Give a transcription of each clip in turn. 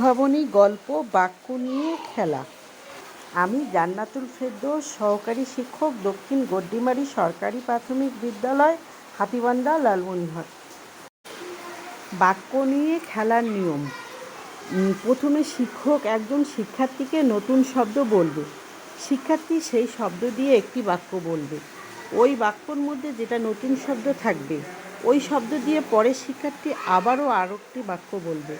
উদ্ভাবনী গল্প বাক্য নিয়ে খেলা। আমি জান্নাতুল ফেরদৌস, সহকারী শিক্ষক, দক্ষিণ গড্ডিমারি সরকারি প্রাথমিক বিদ্যালয়, হাতীবান্ধা, লালমনিরহাট। বাক্য নিয়ে খেলার নিয়ম। প্রথমে শিক্ষক একজন শিক্ষার্থীকে নতুন শব্দ বলবে। শিক্ষার্থী সেই শব্দ দিয়ে একটি বাক্য বলবে। ওই বাক্যর মধ্যে যেটা নতুন শব্দ থাকবে ওই শব্দ দিয়ে পরের শিক্ষার্থী আবারও একটি বাক্য বলবে।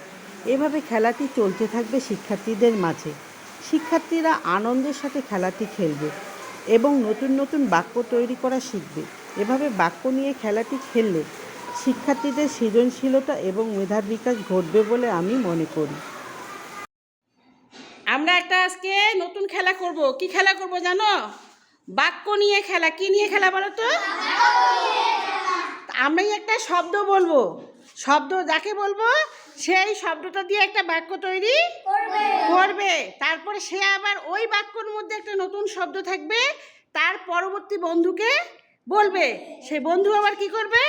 এভাবে খেলাটি চলতে থাকবে শিক্ষার্থীদের মাঝে। শিক্ষার্থীরা আনন্দের সাথে খেলাটি খেলবে এবং নতুন নতুন বাক্য তৈরি করা শিখবে। এভাবে বাক্য নিয়ে খেলাটি খেললে শিক্ষার্থীদের সৃজনশীলতা এবং মেধার বিকাশ ঘটবে বলে আমি মনে করি। আমরা একটা আজকে নতুন খেলা করব। কি খেলা করব জানো? বাক্য নিয়ে খেলা। কি নিয়ে খেলা বলো তো? আমি একটা শব্দ বলবো, শব্দ যাকে বলবো সেই শব্দটা দিয়ে একটা বাক্য তৈরি করবে। তারপরে সে আবার ওই বাক্যর মধ্যে একটা নতুন শব্দ থাকবে, তার পরবর্তী বন্ধুকে বলবে। সেই বন্ধু আবার কি করবে?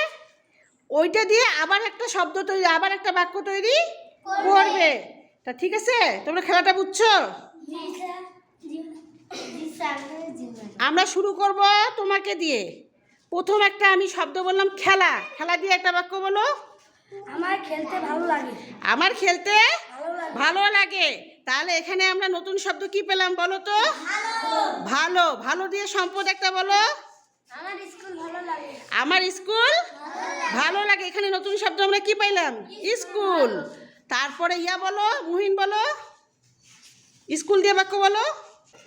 ওইটা দিয়ে আবার একটা শব্দ তৈরি, আবার একটা বাক্য তৈরি করবে। তা ঠিক আছে, তোমরা খেলাটা বুঝছো? আমরা শুরু করব তোমাকে দিয়ে। প্রথম একটা আমি শব্দ বললাম খেলা। খেলা দিয়ে একটা বাক্য বলো। আমার খেলতে ভালো লাগে। আমার খেলতে ভালো লাগে। তাহলে এখানে আমরা নতুন শব্দ কি পেলাম বলো তো? ভালো। ভালো দিয়ে সম্পদ একটা বলো। আমার স্কুল ভালো লাগে। আমার স্কুল ভালো লাগে। এখানে নতুন শব্দ আমরা কি পাইলাম? স্কুল। তারপরে ইয়া বলো, মুহিন বলো। স্কুল দিয়ে বাক্য বলো।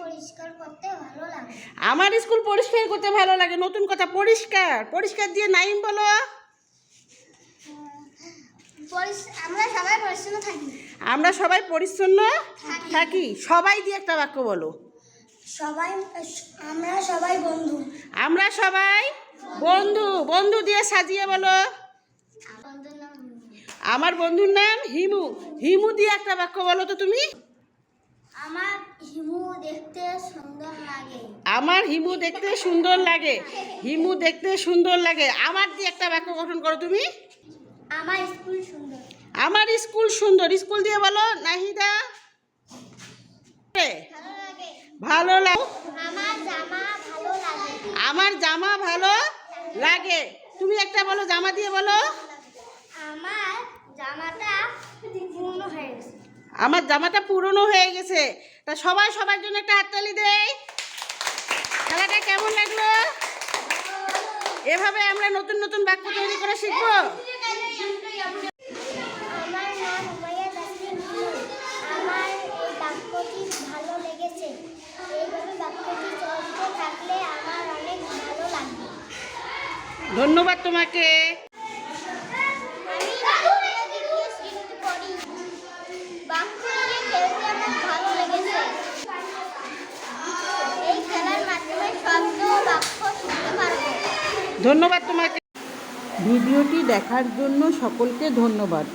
পরিষ্কার করতে ভালো লাগে। আমার স্কুল পরিষ্কার করতে ভালো লাগে। নতুন কথা পরিষ্কার। পরিষ্কার দিয়ে নাইম বলো। আমরা সবাই পরিচ্ছন্ন থাকি। আমরা সবাই পরিচ্ছন্ন থাকি। সবাই দিয়ে একটা বাক্য বলো। আমরা সবাই বন্ধু। আমরা সবাই বন্ধু। বন্ধু দিয়ে সাজিয়ে বলো। আমার বন্ধুর নাম হিমু। হিমু দিয়ে একটা বাক্য বলো তো তুমি। আমার হিমু দেখতে সুন্দর লাগে। আমার হিমু দেখতে সুন্দর লাগে। হিমু দেখতে সুন্দর লাগে। আমার দিয়ে একটা বাক্য গঠন করো তুমি। আমার স্কুল সুন্দর। আমার স্কুল সুন্দর। স্কুল দিয়ে বলো নাহিদা। ভালো লাগে। আমার জামা ভালো লাগে। আমার জামা ভালো লাগে। তুমি একটা বলো, জামা দিয়ে বলো। আমার জামাটা পুরনো হয়ে গেছে। আমার জামাটা পুরনো হয়ে গেছে। তা সবাই সবার জন্য একটা হাততালি দেয়। খেলাটা কেমন লাগলো? এভাবে আমরা নতুন নতুন বাক্য তৈরি করে শিখবো। আমার নাম উমাইয়া তাসলিম হিমু। আমার এই বাক্যটি ভালো লেগেছে। এইভাবে বাক্যটি চলতে থাকলে আমার অনেক ভালো লাগবে। ধন্যবাদ তোমাকে। আমি বাংলা দ্বিতীয় শ্রেণীতে পড়ি। বাক্য নিয়ে খেলতে আমার ভালো লেগেছে। এই খেলার মাধ্যমে শব্দ ও বাক্য শিখতে পারবো। ধন্যবাদ তোমাকে। ভিডিওটি দেখার জন্য সকলকে ধন্যবাদ।